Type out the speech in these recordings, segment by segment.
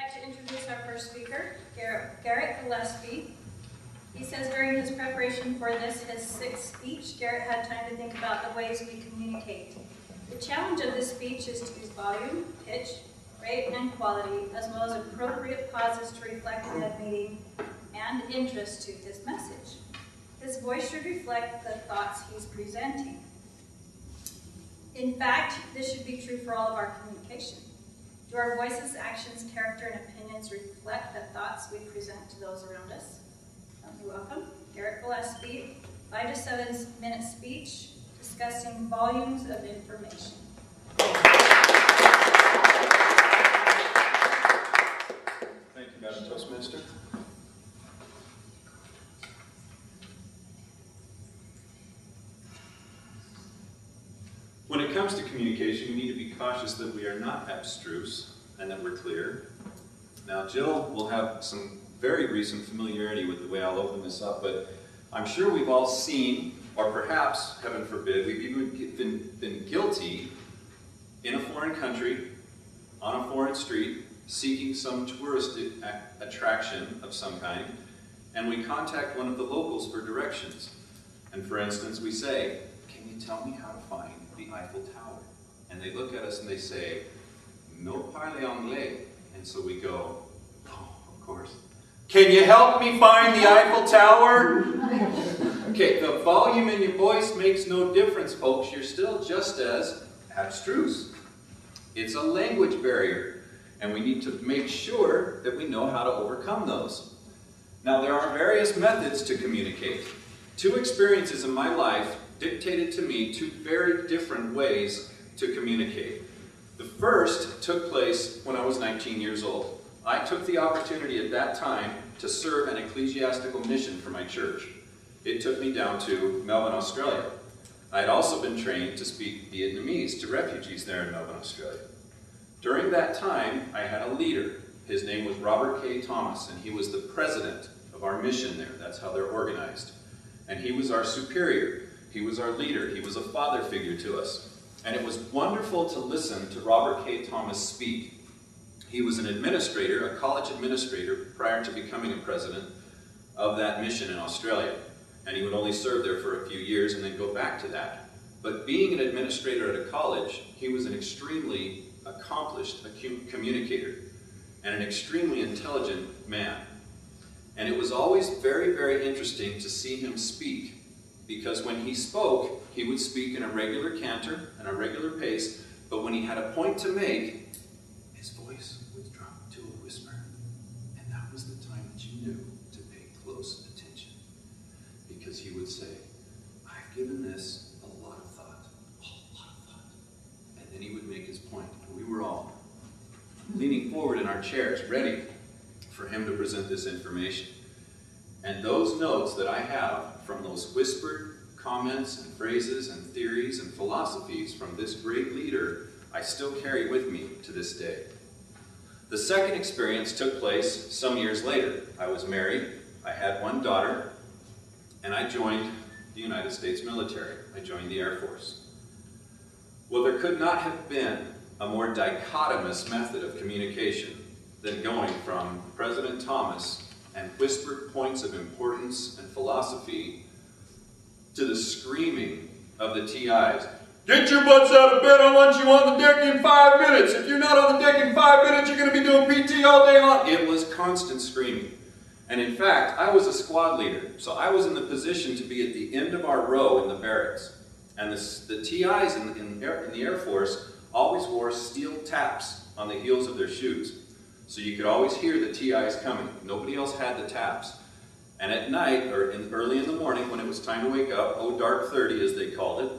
I'd like to introduce our first speaker, Garret Gillespie. He says during his preparation for this, his sixth speech, Garret had time to think about the ways we communicate. The challenge of this speech is to use volume, pitch, rate, and quality, as well as appropriate pauses to reflect the head meeting and interest to his message. His voice should reflect the thoughts he's presenting. In fact, this should be true for all of our communication. Do our voices, actions, character, and opinions reflect the thoughts we present to those around us? You're welcome. Garret Gillespie, 5 to 7 minute speech discussing volumes of information. Thank you, Madam Toastmaster. When it comes to communication, we need to be cautious that we are not abstruse and that we're clear. Now, Jill will have some very recent familiarity with the way I'll open this up, but I'm sure we've all seen, or perhaps, heaven forbid, we've even been guilty in a foreign country, on a foreign street, seeking some touristic attraction of some kind, and we contact one of the locals for directions. And for instance, we say, "Can you tell me how to find the Eiffel Tower?" And they look at us and they say, "No parle anglais." And so we go, "Oh, of course. Can you help me find the Eiffel Tower?" Okay, the volume in your voice makes no difference, folks. You're still just as abstruse. It's a language barrier, and we need to make sure that we know how to overcome those. Now, there are various methods to communicate. Two experiences in my life dictated to me two very different ways to communicate. The first took place when I was 19 years old. I took the opportunity at that time to serve an ecclesiastical mission for my church. It took me down to Melbourne, Australia. I had also been trained to speak Vietnamese to refugees there in Melbourne, Australia. During that time, I had a leader. His name was Robert K. Thomas, and he was the president of our mission there. That's how they're organized. And he was our superior. He was our leader. He was a father figure to us. And it was wonderful to listen to Robert K. Thomas speak. He was an administrator, a college administrator, prior to becoming a president of that mission in Australia. And he would only serve there for a few years and then go back to that. But being an administrator at a college, he was an extremely accomplished communicator and an extremely intelligent man. And it was always very, very interesting to see him speak, because when he spoke, he would speak in a regular canter and a regular pace, but when he had a point to make, his voice would drop to a whisper. And that was the time that you knew to pay close attention, because he would say, "I've given this a lot of thought, a lot of thought." And then he would make his point, and we were all leaning forward in our chairs, ready for him to present this information. And those notes that I have from those whispered comments and phrases and theories and philosophies from this great leader, I still carry with me to this day. The second experience took place some years later. I was married, I had one daughter, and I joined the United States military. I joined the Air Force. Well, there could not have been a more dichotomous method of communication than going from President Thomas and whispered points of importance and philosophy to the screaming of the TIs. "Get your butts out of bed, I want you on the deck in 5 minutes. If you're not on the deck in 5 minutes, you're going to be doing PT all day long." It was constant screaming. And in fact, I was a squad leader, so I was in the position to be at the end of our row in the barracks. And the TIs in the Air Force always wore steel taps on the heels of their shoes. So you could always hear the TIs coming. Nobody else had the taps. And at night, or early in the morning, when it was time to wake up, oh, dark 30 as they called it,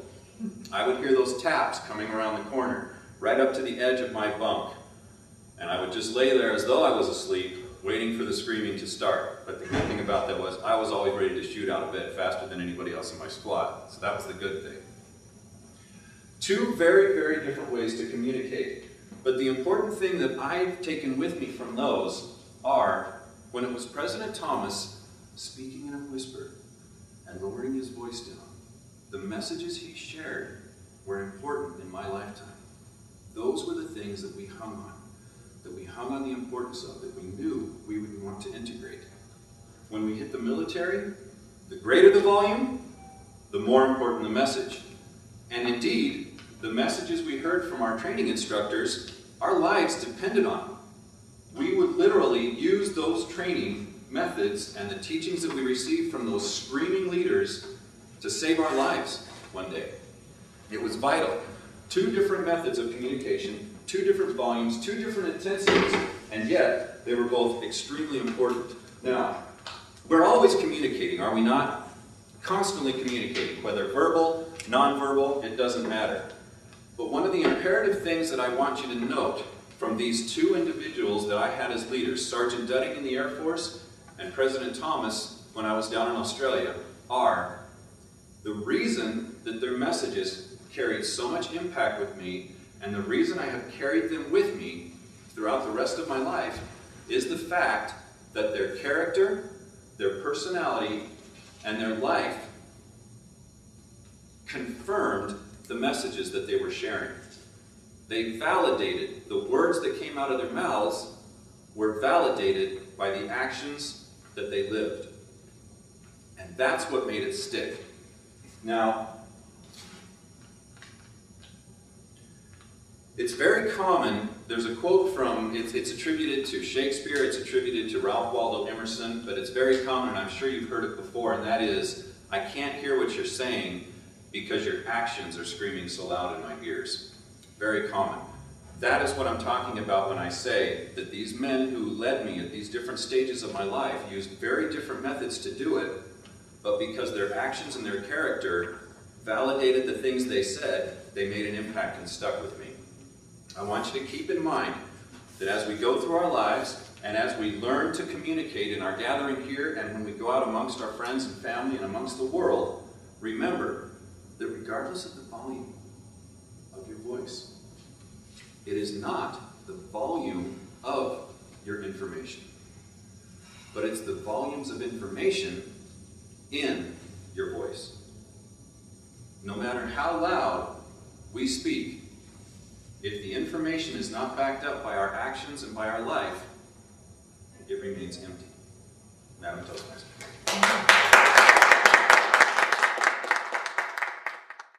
I would hear those taps coming around the corner, right up to the edge of my bunk. And I would just lay there as though I was asleep, waiting for the screaming to start. But the good thing about that was I was always ready to shoot out of bed faster than anybody else in my squad. So that was the good thing. Two very, very different ways to communicate. But the important thing that I've taken with me from those are, when it was President Thomas speaking in a whisper and lowering his voice down, the messages he shared were important in my lifetime. Those were the things that we hung on. that we hung on the importance of, that we knew we would want to integrate. When we hit the military, the greater the volume, the more important the message. And indeed, the messages we heard from our training instructors, our lives depended on. We would literally use those training methods and the teachings that we received from those screaming leaders to save our lives one day. It was vital. 2 different methods of communication, 2 different volumes, 2 different intensities, and yet they were both extremely important. Now, we're always communicating, are we not? Constantly communicating, whether verbal, nonverbal, it doesn't matter. But one of the imperative things that I want you to note from these 2 individuals that I had as leaders, Sergeant Dudding in the Air Force and President Thomas when I was down in Australia, are the reason that their messages carried so much impact with me, and the reason I have carried them with me throughout the rest of my life is the fact that their character, their personality, and their life confirmed the messages that they were sharing. They validated, the words that came out of their mouths were validated by the actions that they lived. And that's what made it stick. Now, it's very common, there's a quote from, it's attributed to Shakespeare, it's attributed to Ralph Waldo Emerson, but it's very common, and I'm sure you've heard it before, and that is, I can't hear what you're saying because your actions are screaming so loud in my ears. Very common. That is what I'm talking about when I say that these men who led me at these different stages of my life used very different methods to do it, but because their actions and their character validated the things they said, they made an impact and stuck with me. I want you to keep in mind that as we go through our lives and as we learn to communicate in our gathering here and when we go out amongst our friends and family and amongst the world, remember that regardless of the volume of your voice, it is not the volume of your information, but it's the volumes of information in your voice. No matter how loud we speak, if the information is not backed up by our actions and by our life, it remains empty. Madam Toastmaster.